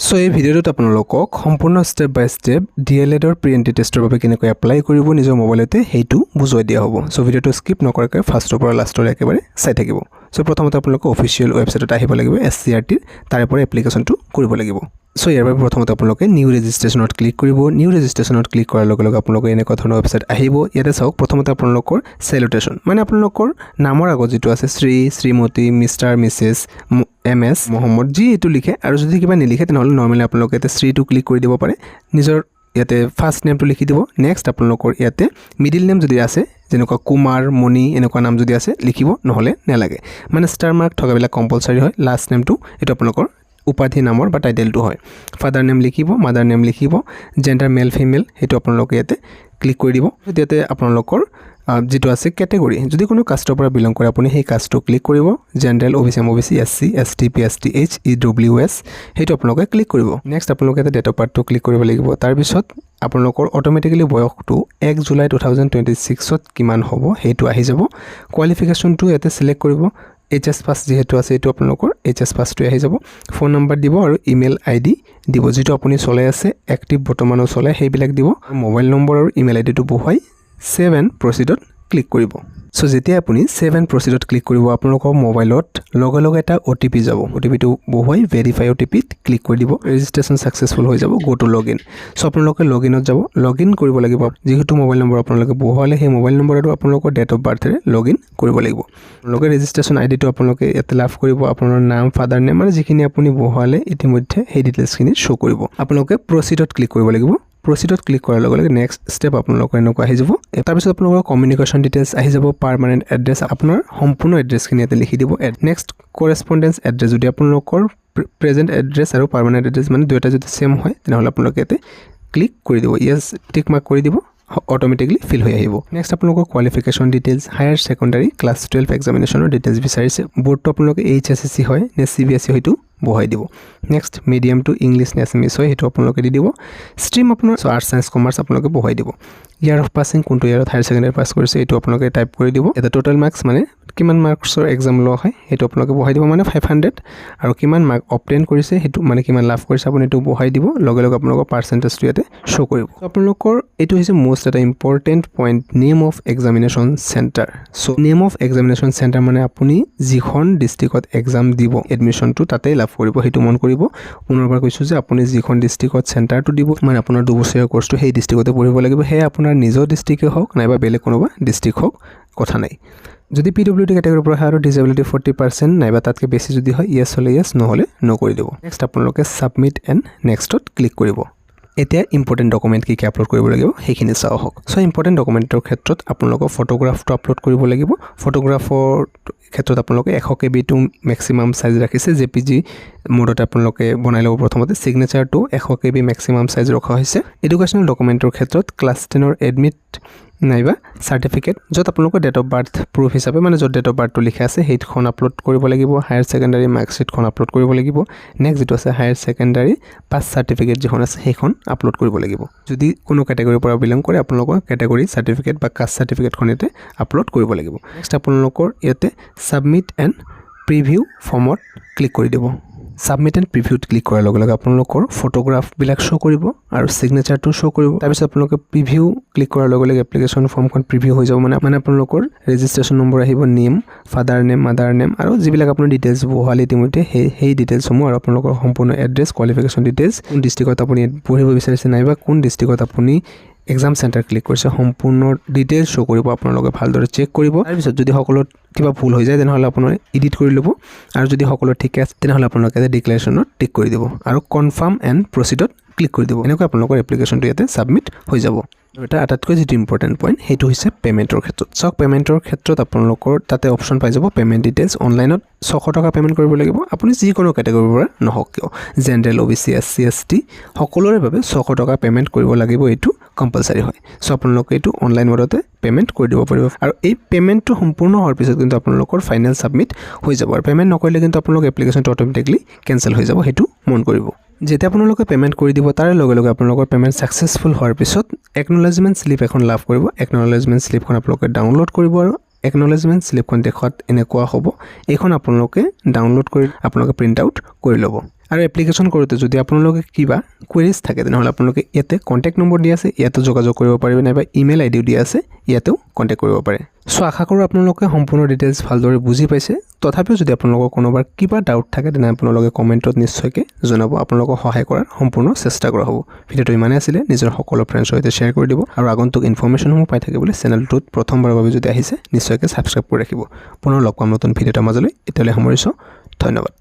So এই ভিডিওটোত আপোনালোকক সম্পূৰ্ণ ষ্টেপ বাই ষ্টেপ ডিএলএডৰ প্ৰি এন্ট্ৰি টেষ্টৰ বাবে কেনেকৈ এপ্লাই কৰিব নিজৰ মোবাইলতে সেইটো বুজাই দিয়া হ'ব। সো ভিডিওটো স্কিপ নকৰাকৈ ফাৰ্ষ্টৰ পৰা লাষ্টলৈ একেবাৰে চাই থাকিব। সো প্ৰথমতে আপোনালোকে অফিচিয়েল ৱেবছাইটত আহিব লাগিব SCRT তাৰে পৰা এপ্লিকেশ্যনটো কৰিব লাগিব। সো ইয়াৰ বাবে প্ৰথমতে আপোনালোকে নিউ ৰেজিষ্ট্ৰেশ্যনত ক্লিক কৰিব। নিউ ৰেজিষ্ট্ৰেশ্যনত ক্লিক কৰাৰ লগে লগে আপোনালোকে এনেকুৱা ধৰণৰ ৱেবছাইট আহিব। ইয়াতে চাওক প্ৰথমতে আপোনালোকৰ চেলুটেশ্যন মানে আপোনালোকৰ নামৰ আগত যেটো আছে শ্ৰী, শ্ৰীমতী, মিষ্টাৰ, মিছেছ, MS, মোহাম্মদ যি এটো লিখে আৰু যদি কিবা নিলিখে তেনেহলে নৰমালি আপোনালোকে এতে শ্ৰীটো ক্লিক কৰি দিব পাৰে। নিজৰ ইয়াতে ফাৰ্ষ্ট নেমটো লিখি দিব। নেক্সট আপোনালোকৰ ইয়াতে মিডিল নেম যদি আছে যেনেকুৱা কুমাৰ, মণি এনেকুৱা নাম যদি আছে লিখিব, নহলে নেলাগে। মানে ষ্টাৰ মাৰ্ক থকাবিলাক কম্পালসৰি হয়। লাষ্ট নেমটো এটো আপোনালোকৰ উপাধি নামৰ বা টাইটেলটো হয়। ফাদাৰ নেম লিখিব, মাদাৰ নেম লিখিব, জেন্ডাৰ মেল ফিমেল হেতু আপোনালোকে ইয়াতে ক্লিক কৰি দিব। ইয়াতে আপোনালোকৰ যেটো আছে ক্যাটেগৰি যদি কোনো কাষ্টৰ পৰা বিলং কৰে আপুনি সেই কাষ্টটো ক্লিক কৰিব। General, OBC, MOBC, SC, ST, PST, HEWS হেতু আপোনালোকে ক্লিক কৰিব। নেক্সট আপোনালোকে এটা ডেট অফ বাৰ্থটো ক্লিক কৰিব লাগিব। তাৰ পিছত আপোনালোকৰ অটোমেটিক্যালি বয়সটো 1 জুলাই 2026ত কিমান হ'ব হেতু আহি যাব। কোৱালিফিকেশনটো ইয়াতে সিলেক্ট কৰিব। HS পাস যেহেতু আছে এটো আপোনালোকৰ HS পাসটো আহি যাব। ফোন নাম্বাৰ দিব আৰু ইমেইল ID দিব যেটো আপুনি চলাই আছে এক্টিভ বৰ্তমানো চলাই সেইবিলাক দিব। মোবাইল নম্বৰ আৰু ইমেইল IDটো বহুৱাই সেভ এণ্ড প্ৰচিডত ক্লিক কৰিব। সো যেতিয়া আপুনি সেভ এণ্ড প্ৰচিডত ক্লিক কৰিব আপোনালোকৰ মোবাইলত লগে লগে এটা OTP যাব। OTPটো বহুৱাই ভেৰিফাই OTPত ক্লিক কৰি দিব। ৰেজিষ্ট্ৰেশ্যন সাকসেসফুল হৈ যাব। Go to login. সো আপোনালোকে লগইনত যাব। লগইন কৰিব লাগিব। যেহেতু মোবাইল নম্বৰ আপোনালোকে বহুৱালে সেই মোবাইল নম্বৰ আৰু আপোনালোকৰ ডেট অফ বাৰ্থৰে লগইন কৰিব লাগিব। আপোনালোকে ৰেজিষ্ট্ৰেশ্যন আইডিটো আপোনালোকে ইয়াতে লাভ কৰিব। আপোনাৰ নাম, ফাদাৰ নেম আৰু যিখিনি আপুনি বহুৱালে ইতিমধ্যে সেই ডিটেইলছখিনি শো কৰিব। আপোনালোকে প্ৰচিডত ক্লিক কৰিব লাগিব। প্ৰচিডত ক্লিক কৰাৰ লগে লগে নেক্সট ষ্টেপ আপোনালোকৰ এনেকুৱা আহি যাব। তাৰ পিছত আপোনালোকৰ কমিউনিকেশ্যন ডিটেইলছ আহি যাব। পাৰ্মানেন্ট এড্ৰেছ আপোনাৰ সম্পূৰ্ণ এড্ৰেছখিনি ইয়াতে লিখি দিব। নেক্সট কৰেসপন্ডেন্স এড্ৰেছ যদি আপোনালোকৰ প্ৰেজেন্ট এড্ৰেছ আৰু পাৰ্মানেন্ট এড্ৰেছ মানে দুটা যদি সেম হয় তেনেহলে আপোনালোকে ইয়াতে ক্লিক কৰি দিব। ইয়েস টিক মাৰ্ক কৰি দিব। অটোমেটিক্যালি ফিল হৈ আহিব। নেক্সট আপোনালোকৰ qualification details, higher secondary class 12 এক্সামিনেশ্যনৰ ডিটেইলছ বিচাৰিছে। বোৰ্ডটো আপোনালোকে HSSC হয় নে CBSE হয়তো বহাই দিব। নেক্সট মিডিয়াম টু ইংলিছ নে আছামিছ হয় হেতু আপোনালোকে দি দিব। ষ্ট্ৰীম আপোনাৰ আৰ্টছ সায়েন্স কমাৰ্চ আপোনালোকে বহাই দিব। ইয়াৰ অফ পাছিং কোনটো ইয়াৰত হায়াৰ সেকেন্ডাৰী পাস কৰিছে এটো আপোনালোকে টাইপ কৰি দিব। এটা টোটাল মাৰ্কস মানে কিমান মাৰ্কছৰ এক্সাম লোৱা হয় হেতু আপোনালোকে বহাই দিব মানে 500 আৰু কিমান মাৰ্ক অবটেইন কৰিছে হেতু মানে কিমান লাভ কৰিছে আপুনি এটো বহাই দিব। লগে লগে আপোনালোকৰ পাৰ্সেন্টেজটো ইয়াতে শো কৰিব। আপোনালোকৰ এটো হৈছে মোস্ট এটা important point, name of examination centre. So name of examination centre মানে আপুনি যিখন ডিস্ট্ৰিক্টত এক্সাম দিব এডমিশনটো তাতে লাভ কৰিব হেতু মন কৰিব। পুনৰবাৰ কৈছো যে আপুনি যিখন ডিস্ট্ৰিক্টত চেণ্টাৰটো দিব মানে আপোনাৰ 2 বছৰীয়া কোৰ্সটো সেই ডিস্ট্ৰিক্টতে পঢ়িব লাগিব। হে আপোনাৰ নিজৰ ডিস্ট্ৰিক্টে হওক নাইবা বেলেগ কোনোবা ডিস্ট্ৰিক্ট হওক কথা নাই। যদি PWD ক্যাটাগৰীৰ পৰা আৰু ডিসেবিলিটি 40% নাইবা তাতকৈ বেছি যদি হয় ইয়েস হলে ইয়েস নহলে নো কৰি দিব। নেক্সট আপোনালোকে সাবমিট এণ্ড নেক্সটত ক্লিক কৰিব। এতিয়া ইম্পৰ্টেন্ট ডকুমেন্ট কি কি আপলোড কৰিব লাগিব সেইখিনি চাও হওক। সো ইম্পৰ্টেন্ট ডকুমেন্টৰ ক্ষেত্ৰত আপোনালোকৰ ফটোগ্ৰাফটো আপলোড কৰিব লাগিব। ফটোগ্ৰাফৰ ক্ষেত্ৰত আপোনালোকে 100 KB টু ম্যাক্সিমাম সাইজ ৰাখিছে। JPG মোডত আপোনালোকে বনাই লব। প্ৰথমতে সিগনেচাৰটো 100 KB ম্যাক্সিমাম সাইজ ৰখা হৈছে। এডুকেশ্যনেল ডকুমেন্টৰ ক্ষেত্ৰত ক্লাছ 10ৰ এডমিট নাইবা সাৰ্টিফিকেট যত আপোনালোকৰ ডেট অফ বাৰ্থ প্ৰুফ হিচাপে মানে যত ডেট অফ বাৰ্থটো লিখা আছে সেইখন আপলোড কৰিব লাগিব। হায়াৰ সেকেন্ডাৰী মাৰ্কশিটখন আপলোড কৰিব লাগিব। নেক্সট যেটো আছে হায়াৰ সেকেন্ডাৰী পাছ সাৰ্টিফিকেট যিখন আছে সেইখন আপলোড কৰিব লাগিব। যদি কোনো ক্যাটাগৰীৰ পৰা বিলং কৰে আপোনালোকৰ ক্যাটাগৰী সাৰ্টিফিকেট বা কাষ্ট সাৰ্টিফিকেটখন ইয়াতে আপলোড কৰিব লাগিব। নেক্সট আপোনালোকৰ ইয়াতে সাবমিট এণ্ড প্ৰিভিউ ফৰ্মত ক্লিক কৰি দিব। সাবমিট এণ্ড প্ৰিভিউত ক্লিক কৰাৰ লগে লগে আপোনালোকৰ ফটোগ্ৰাফবিলাক শো কৰিব আৰু সিগনেচাৰটো শো কৰিব। তাৰ পিছত আপোনালোকে প্ৰিভিউ ক্লিক কৰাৰ লগে লগে এপ্লিকেশ্যন ফৰ্মখন প্ৰিভিউ হৈ যাব। মানে আপোনালোকৰ ৰেজিষ্ট্ৰেশ্যন নম্বৰ আহিব, name, father name, mother name আৰু যিবিলাক আপোনাৰ ডিটেইলছ বহুৱালে ইতিমধ্যে সেই ডিটেইলছসমূহ আৰু আপোনালোকৰ সম্পূৰ্ণ এড্ৰেছ, কোৱালিফিকেশ্যন ডিটেইলছ, কোন ডিস্ট্ৰিক্টত আপুনি পঢ়িব বিচাৰিছে নাইবা কোন ডিস্ট্ৰিক্টত আপুনি এক্সাম চেণ্টাৰ ক্লিক কৰিছে সম্পূৰ্ণ ডিটেইলছ শো কৰিব। আপোনালোকে ভালদৰে চেক কৰিব। তাৰ পিছত যদি সকলো কিবা ভুল হৈ যায় তেনেহলে আপোনাৰ এডিট কৰি ল'ব আৰু যদি সকলো ঠিক আছে তেনেহলে আপোনালোকে ডিক্লেৰেশ্যনত টিক কৰি দিব আৰু কনফাৰ্ম এণ্ড প্ৰচিডত ক্লিক কৰি দিব। এনেকৈ আপোনালোকৰ এপ্লিকেশ্যনটো ইয়াতে সাবমিট হৈ যাব। এটা আটাইতকৈ যেটো ইম্পৰ্টেন্ট পইণ্ট সেইটো হৈছে পেমেন্টৰ ক্ষেত্ৰত। সক পেমেন্টৰ ক্ষেত্ৰত আপোনালোকৰ তাতে অপচন পাই যাব পেমেন্ট ডিটেইলছ। অনলাইনত 600 টকা পেমেন্ট কৰিব লাগিব। আপুনি যিকোনো ক্যাটাগৰীৰ পৰা নহওক কিয় জেনাৰেল, OBC, SC, ST সকলোৰে বাবে 600 টকা পেমেন্ট কৰিব লাগিব। এইটো কম্পালসৰি হয়। সো আপোনালোকে এইটো অনলাইন মোডতে পেমেন্ট কৰি দিব পাৰিব আৰু এই পেমেন্টটো সম্পূৰ্ণ হোৱাৰ পিছত কিন্তু আপোনালোকৰ ফাইনেল সাবমিট হৈ যাব। আৰু পেমেন্ট নকৰিলে কিন্তু আপোনালোকৰ এপ্লিকেশ্যনটো অটোমেটিক্যালি কেনসেল হৈ যাব। হেতু মন কৰিব। যেতিয়া আপোনালোকে পেমেন্ট কৰি দিব তাৰে লগে লগে আপোনালোকৰ পেমেন্ট সাকসেসফুল হোৱাৰ পিছত একনলেজমেন্ট স্লিপ এখন লাভ কৰিব। একনলেজমেন্ট স্লিপখন আপোনালোকে ডাউনলোড কৰিব আৰু একনলেজমেন্ট স্লিপখন দেখাত এনেকুৱা হ'ব। এইখন আপোনালোকে ডাউনলোড কৰি আপোনালোকে প্ৰিন্ট আউট কৰি ল'ব। আৰু এপ্লিকেশ্যন কৰোঁতে যদি আপোনালোকে কিবা কুৱেৰিজ থাকে তেনেহ'লে আপোনালোকে ইয়াতে কণ্টেক্ট নম্বৰ দিয়া আছে, ইয়াতে যোগাযোগ কৰিব পাৰিব, নাইবা ইমেইল আইডিও দিয়া আছে, ইয়াতেও কণ্টেক্ট কৰিব পাৰে। চ' আশা কৰোঁ আপোনালোকে সম্পূৰ্ণ ডিটেইলছ ভালদৰে বুজি পাইছে। তথাপিও যদি আপোনালোকৰ কোনোবাৰ কিবা ডাউট থাকে তেনে আপোনালোকে কমেণ্টত নিশ্চয়কৈ জনাব, আপোনালোকক সহায় কৰাৰ সম্পূৰ্ণ চেষ্টা কৰা হ'ব। ভিডিঅ'টো ইমানেই আছিলে, নিজৰ সকলো ফ্ৰেণ্ডছৰ সৈতে শ্বেয়াৰ কৰি দিব আৰু আগন্তুক ইনফৰমেশ্যনসমূহ পাই থাকিবলৈ চেনেলটোত প্ৰথমবাৰৰ বাবে যদি আহিছে নিশ্চয়কৈ ছাবস্ক্ৰাইব কৰি ৰাখিব। পুনৰ লগ পাম নতুন ভিডিঅ'টাৰ মাজলৈ। এতিয়ালৈ সামৰিছোঁ, ধন্যবাদ।